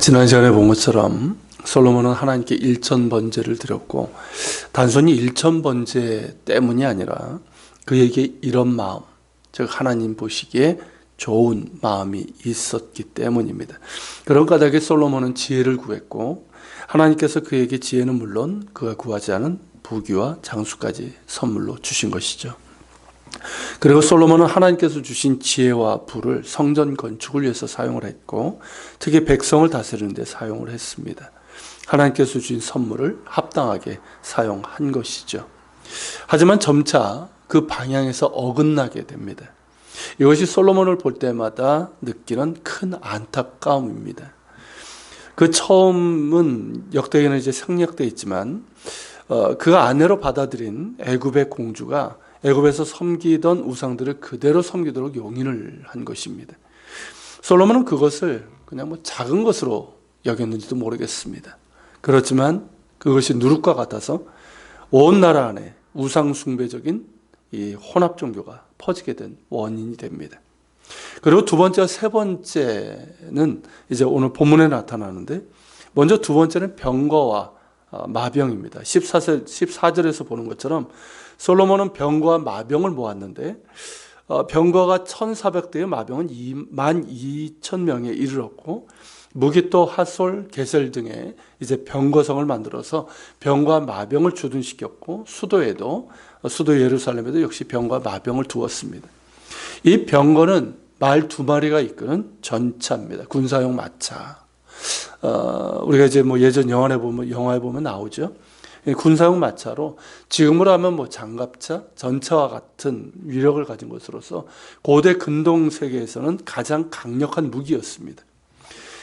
지난 시간에 본 것처럼 솔로몬은 하나님께 일천번제를 드렸고, 단순히 일천번제 때문이 아니라 그에게 이런 마음, 즉 하나님 보시기에 좋은 마음이 있었기 때문입니다. 그런 까닭에 솔로몬은 지혜를 구했고, 하나님께서 그에게 지혜는 물론 그가 구하지 않은 부귀와 장수까지 선물로 주신 것이죠. 그리고 솔로몬은 하나님께서 주신 지혜와 부를 성전 건축을 위해서 사용을 했고, 특히 백성을 다스리는 데 사용을 했습니다. 하나님께서 주신 선물을 합당하게 사용한 것이죠. 하지만 점차 그 방향에서 어긋나게 됩니다. 이것이 솔로몬을 볼 때마다 느끼는 큰 안타까움입니다. 그 처음은 역대기는 이제 생략되어 있지만, 그 아내로 받아들인 애굽의 공주가 애굽에서 섬기던 우상들을 그대로 섬기도록 용인을 한 것입니다. 솔로몬은 그것을 그냥 작은 것으로 여겼는지도 모르겠습니다. 그렇지만 그것이 누룩과 같아서 온 나라 안에 우상 숭배적인 이 혼합 종교가 퍼지게 된 원인이 됩니다. 그리고 두 번째와 세 번째는 이제 오늘 본문에 나타나는데, 먼저 두 번째는 병거와 마병입니다. 14절에서 보는 것처럼 솔로몬은 병거와 마병을 모았는데, 병거가 1,400대의 마병은 22,000명에 이르렀고, 무기또 하솔, 게셀 등의 이제 병거성을 만들어서 병과 마병을 주둔시켰고, 수도 예루살렘에도 역시 병과 마병을 두었습니다. 이 병거는 말 2마리가 이끄는 전차입니다. 군사용 마차. 우리가 이제 예전 영화에 보면 나오죠. 군사용 마차로 지금으로 하면 장갑차, 전차와 같은 위력을 가진 것으로서 고대 근동 세계에서는 가장 강력한 무기였습니다.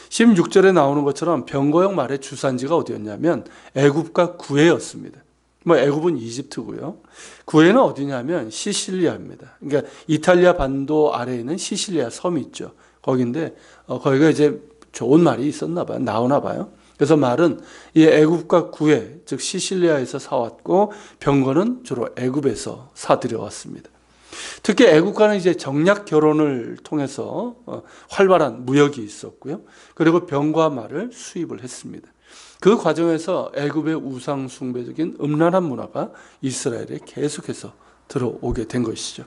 16절에 나오는 것처럼 병거용 말의 주산지가 어디였냐면 애굽과 구해였습니다. 애굽은 이집트고요. 구해는 어디냐면 시실리아입니다. 그러니까 이탈리아 반도 아래에 있는 시실리아 섬이 있죠. 거긴데 거기가 이제 좋은 말이 있었나 봐요. 나오나 봐요. 그래서 말은 이 애굽과 구해, 즉 시실리아에서 사왔고, 병거는 주로 애굽에서 사들여왔습니다. 특히 애국과는 이제 정략 결혼을 통해서 활발한 무역이 있었고요. 그리고 병과 말을 수입을 했습니다. 그 과정에서 애굽의 우상 숭배적인 음란한 문화가 이스라엘에 계속해서 들어오게 된 것이죠.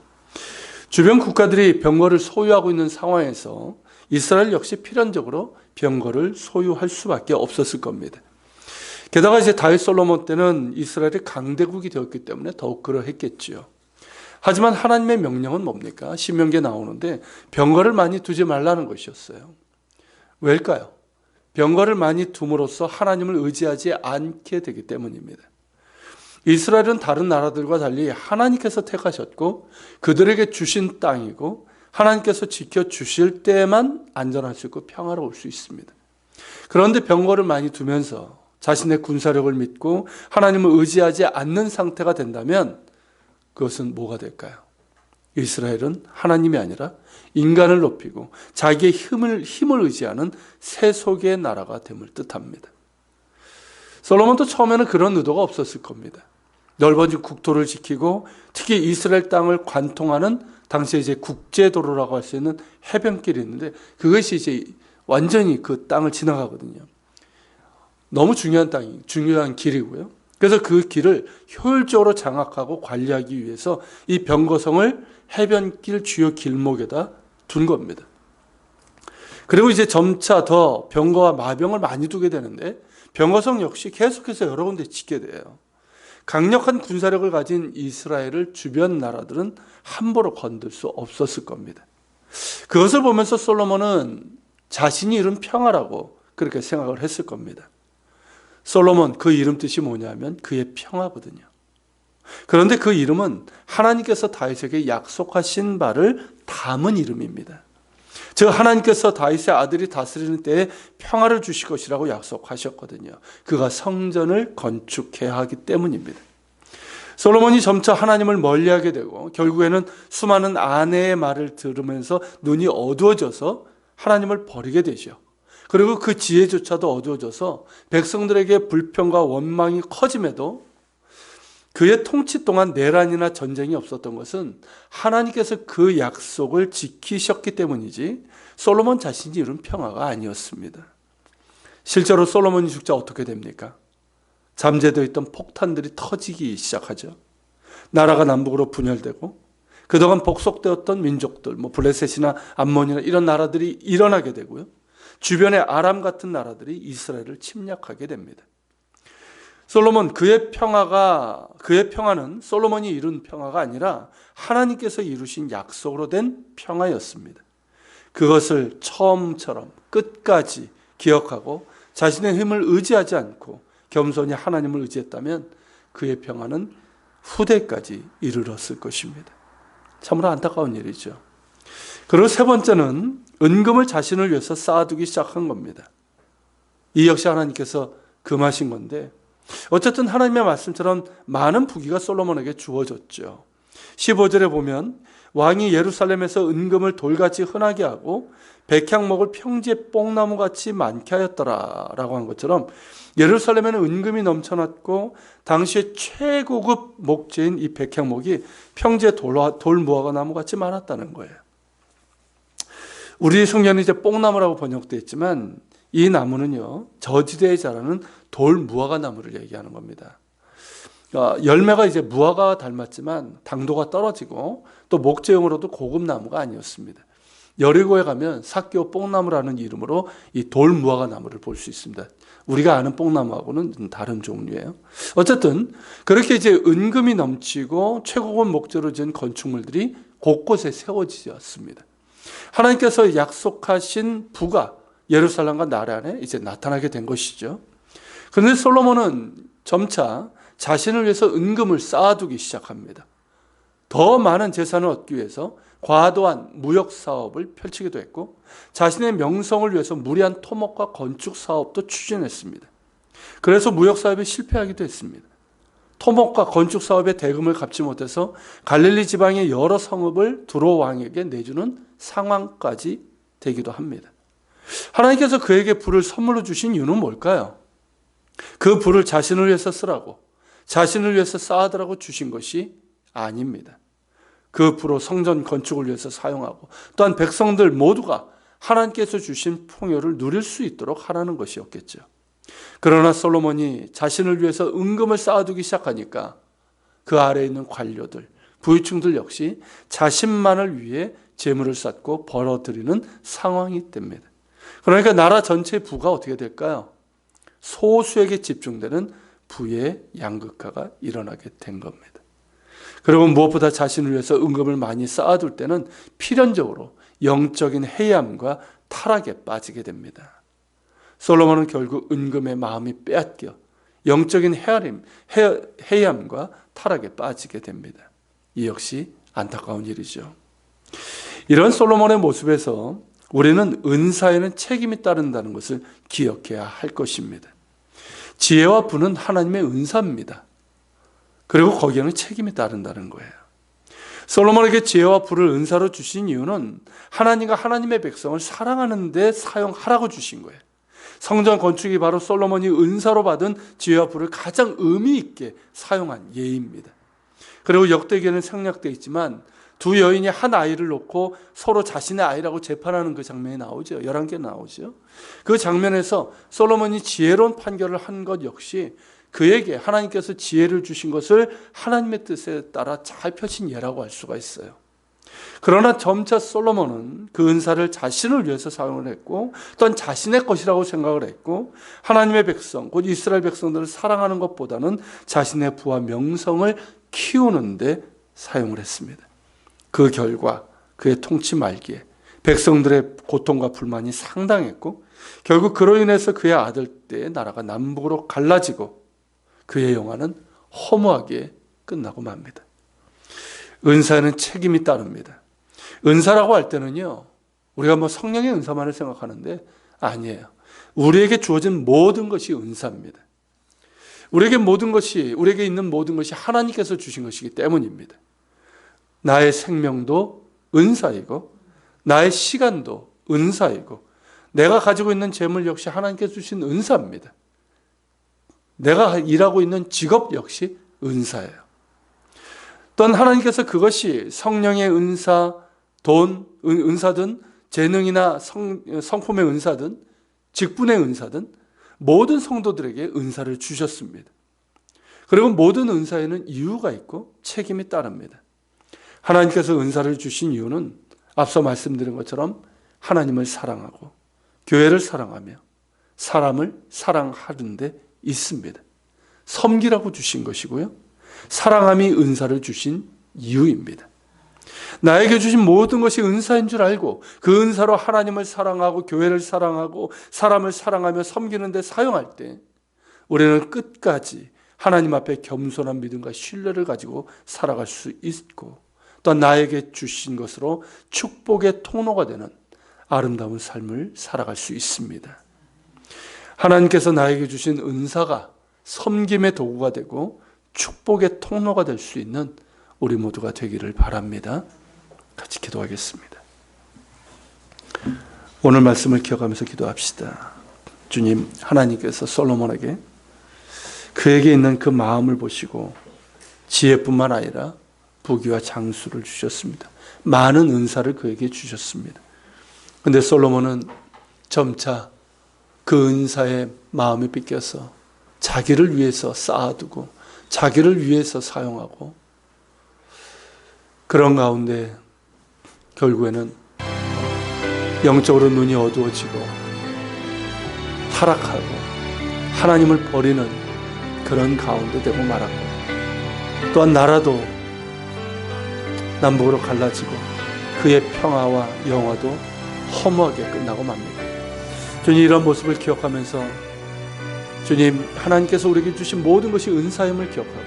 주변 국가들이 병거를 소유하고 있는 상황에서 이스라엘 역시 필연적으로 병거를 소유할 수밖에 없었을 겁니다. 게다가 이제 다윗 솔로몬 때는 이스라엘이 강대국이 되었기 때문에 더욱 그러했겠지요. 하지만 하나님의 명령은 뭡니까? 신명기에 나오는데 병거를 많이 두지 말라는 것이었어요. 왜일까요? 병거를 많이 둠으로써 하나님을 의지하지 않게 되기 때문입니다. 이스라엘은 다른 나라들과 달리 하나님께서 택하셨고 그들에게 주신 땅이고, 하나님께서 지켜주실 때만 안전할 수 있고 평화로울 수 있습니다. 그런데 병거를 많이 두면서 자신의 군사력을 믿고 하나님을 의지하지 않는 상태가 된다면 그것은 뭐가 될까요? 이스라엘은 하나님이 아니라 인간을 높이고 자기의 힘을 의지하는 세속의 나라가 됨을 뜻합니다. 솔로몬도 처음에는 그런 의도가 없었을 겁니다. 넓어진 국토를 지키고 특히 이스라엘 땅을 관통하는 당시에 이제 국제도로라고 할 수 있는 해변길이 있는데, 그것이 이제 완전히 그 땅을 지나가거든요. 너무 중요한 길이고요. 그래서 그 길을 효율적으로 장악하고 관리하기 위해서 이 병거성을 해변길 주요 길목에다 둔 겁니다. 그리고 이제 점차 더 병거와 마병을 많이 두게 되는데, 병거성 역시 계속해서 여러 군데 짓게 돼요. 강력한 군사력을 가진 이스라엘을 주변 나라들은 함부로 건들 수 없었을 겁니다. 그것을 보면서 솔로몬은 자신이 이룬 평화라고 그렇게 생각을 했을 겁니다. 솔로몬, 그 이름 뜻이 뭐냐면 그의 평화거든요. 그런데 그 이름은 하나님께서 다윗에게 약속하신 바를 담은 이름입니다. 즉 하나님께서 다윗의 아들이 다스리는 때에 평화를 주실 것이라고 약속하셨거든요. 그가 성전을 건축해야 하기 때문입니다. 솔로몬이 점차 하나님을 멀리하게 되고 결국에는 수많은 아내의 말을 들으면서 눈이 어두워져서 하나님을 버리게 되죠. 그리고 그 지혜조차도 어두워져서 백성들에게 불평과 원망이 커짐에도 그의 통치 동안 내란이나 전쟁이 없었던 것은 하나님께서 그 약속을 지키셨기 때문이지 솔로몬 자신이 이룬 평화가 아니었습니다. 실제로 솔로몬이 죽자 어떻게 됩니까? 잠재되어 있던 폭탄들이 터지기 시작하죠. 나라가 남북으로 분열되고 그동안 복속되었던 민족들, 블레셋이나 암몬이나 이런 나라들이 일어나게 되고요. 주변의 아람 같은 나라들이 이스라엘을 침략하게 됩니다. 솔로몬, 그의 평화는 솔로몬이 이룬 평화가 아니라 하나님께서 이루신 약속으로 된 평화였습니다. 그것을 처음처럼 끝까지 기억하고 자신의 힘을 의지하지 않고 겸손히 하나님을 의지했다면 그의 평화는 후대까지 이르렀을 것입니다. 참으로 안타까운 일이죠. 그리고 세 번째는 은금을 자신을 위해서 쌓아두기 시작한 겁니다. 이 역시 하나님께서 금하신 건데, 어쨌든 하나님의 말씀처럼 많은 부귀가 솔로몬에게 주어졌죠. 15절에 보면 왕이 예루살렘에서 은금을 돌같이 흔하게 하고 백향목을 평지에 뽕나무같이 많게 하였더라 라고 한 것처럼 예루살렘에는 은금이 넘쳐났고 당시의 최고급 목재인 이 백향목이 평지에 돌무화과 나무같이 많았다는 거예요. 우리 성경은 이제 뽕나무라고 번역되어 있지만 이 나무는요, 저지대에 자라는 돌무화과 나무를 얘기하는 겁니다. 열매가 이제 무화과 닮았지만 당도가 떨어지고 또 목재용으로도 고급 나무가 아니었습니다. 여리고에 가면 삭교 뽕나무라는 이름으로 이 돌무화과 나무를 볼 수 있습니다. 우리가 아는 뽕나무하고는 다른 종류예요. 어쨌든 그렇게 이제 은금이 넘치고 최고급 목재로 지은 건축물들이 곳곳에 세워지었습니다. 하나님께서 약속하신 부가 예루살렘과 나라 안에 이제 나타나게 된 것이죠. 그런데 솔로몬은 점차 자신을 위해서 은금을 쌓아두기 시작합니다. 더 많은 재산을 얻기 위해서 과도한 무역 사업을 펼치기도 했고 자신의 명성을 위해서 무리한 토목과 건축 사업도 추진했습니다. 그래서 무역 사업에 실패하기도 했습니다. 토목과 건축 사업에 대금을 갚지 못해서 갈릴리 지방의 여러 성읍을 두로 왕에게 내주는 상황까지 되기도 합니다. 하나님께서 그에게 부를 선물로 주신 이유는 뭘까요? 그 부를 자신을 위해서 쓰라고, 자신을 위해서 쌓아두라고 주신 것이 아닙니다. 그 부로 성전 건축을 위해서 사용하고 또한 백성들 모두가 하나님께서 주신 풍요를 누릴 수 있도록 하라는 것이었겠죠. 그러나 솔로몬이 자신을 위해서 은금을 쌓아두기 시작하니까 그 아래에 있는 관료들, 부유층들 역시 자신만을 위해 재물을 쌓고 벌어들이는 상황이 됩니다. 그러니까 나라 전체의 부가 어떻게 될까요? 소수에게 집중되는 부의 양극화가 일어나게 된 겁니다. 그리고 무엇보다 자신을 위해서 은금을 많이 쌓아둘 때는 필연적으로 영적인 해이함과 타락에 빠지게 됩니다. 솔로몬은 결국 은금의 마음이 빼앗겨 영적인 해이함과 타락에 빠지게 됩니다. 이 역시 안타까운 일이죠. 이런 솔로몬의 모습에서 우리는 은사에는 책임이 따른다는 것을 기억해야 할 것입니다. 지혜와 부는 하나님의 은사입니다. 그리고 거기에는 책임이 따른다는 거예요. 솔로몬에게 지혜와 부를 은사로 주신 이유는 하나님과 하나님의 백성을 사랑하는 데 사용하라고 주신 거예요. 성전 건축이 바로 솔로몬이 은사로 받은 지혜와 부를 가장 의미 있게 사용한 예입니다. 그리고 역대기에는 생략되어 있지만 두 여인이 한 아이를 놓고 서로 자신의 아이라고 재판하는 그 장면이 나오죠. 11개 나오죠. 그 장면에서 솔로몬이 지혜로운 판결을 한 것 역시 그에게 하나님께서 지혜를 주신 것을 하나님의 뜻에 따라 잘 펴신 예라고 할 수가 있어요. 그러나 점차 솔로몬은 그 은사를 자신을 위해서 사용을 했고 또한 자신의 것이라고 생각을 했고 하나님의 백성, 곧 이스라엘 백성들을 사랑하는 것보다는 자신의 부와 명성을 키우는 데 사용을 했습니다. 그 결과 그의 통치 말기에 백성들의 고통과 불만이 상당했고 결국 그로 인해서 그의 아들 때의 나라가 남북으로 갈라지고 그의 영화는 허무하게 끝나고 맙니다. 은사에는 책임이 따릅니다. 은사라고 할 때는요, 우리가 성령의 은사만을 생각하는데 아니에요. 우리에게 주어진 모든 것이 은사입니다. 우리에게 있는 모든 것이 하나님께서 주신 것이기 때문입니다. 나의 생명도 은사이고 나의 시간도 은사이고 내가 가지고 있는 재물 역시 하나님께서 주신 은사입니다. 내가 일하고 있는 직업 역시 은사예요. 또한 하나님께서 그것이 성령의 은사, 은사든 재능이나 성품의 은사든 직분의 은사든 모든 성도들에게 은사를 주셨습니다. 그리고 모든 은사에는 이유가 있고 책임이 따릅니다. 하나님께서 은사를 주신 이유는 앞서 말씀드린 것처럼 하나님을 사랑하고 교회를 사랑하며 사람을 사랑하는 데 있습니다. 섬기라고 주신 것이고요. 사랑함이 은사를 주신 이유입니다. 나에게 주신 모든 것이 은사인 줄 알고 그 은사로 하나님을 사랑하고 교회를 사랑하고 사람을 사랑하며 섬기는 데 사용할 때 우리는 끝까지 하나님 앞에 겸손한 믿음과 신뢰를 가지고 살아갈 수 있고 또 나에게 주신 것으로 축복의 통로가 되는 아름다운 삶을 살아갈 수 있습니다. 하나님께서 나에게 주신 은사가 섬김의 도구가 되고 축복의 통로가 될 수 있는 우리 모두가 되기를 바랍니다. 같이 기도하겠습니다. 오늘 말씀을 기억하면서 기도합시다. 주님, 하나님께서 솔로몬에게 그에게 있는 그 마음을 보시고 지혜뿐만 아니라 부귀와 장수를 주셨습니다. 많은 은사를 그에게 주셨습니다. 그런데 솔로몬은 점차 그 은사의 마음에 빗겨서 자기를 위해서 쌓아두고 자기를 위해서 사용하고 그런 가운데 결국에는 영적으로 눈이 어두워지고 타락하고 하나님을 버리는 그런 가운데 되고 말았고 또한 나라도 남북으로 갈라지고 그의 평화와 영화도 허무하게 끝나고 맙니다. 주님, 이런 모습을 기억하면서 주님, 하나님께서 우리에게 주신 모든 것이 은사임을 기억하고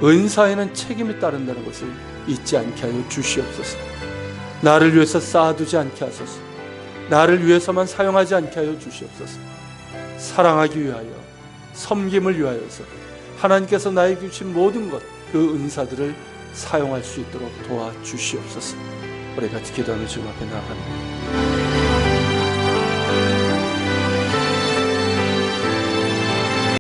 은사에는 책임이 따른다는 것을 잊지 않게 하여 주시옵소서. 나를 위해서 쌓아두지 않게 하소서. 나를 위해서만 사용하지 않게 하여 주시옵소서. 사랑하기 위하여, 섬김을 위하여서 하나님께서 나에게 주신 모든 것, 그 은사들을 사용할 수 있도록 도와주시옵소서. 우리 같이 기도하며 주님 앞에 나아갑니다.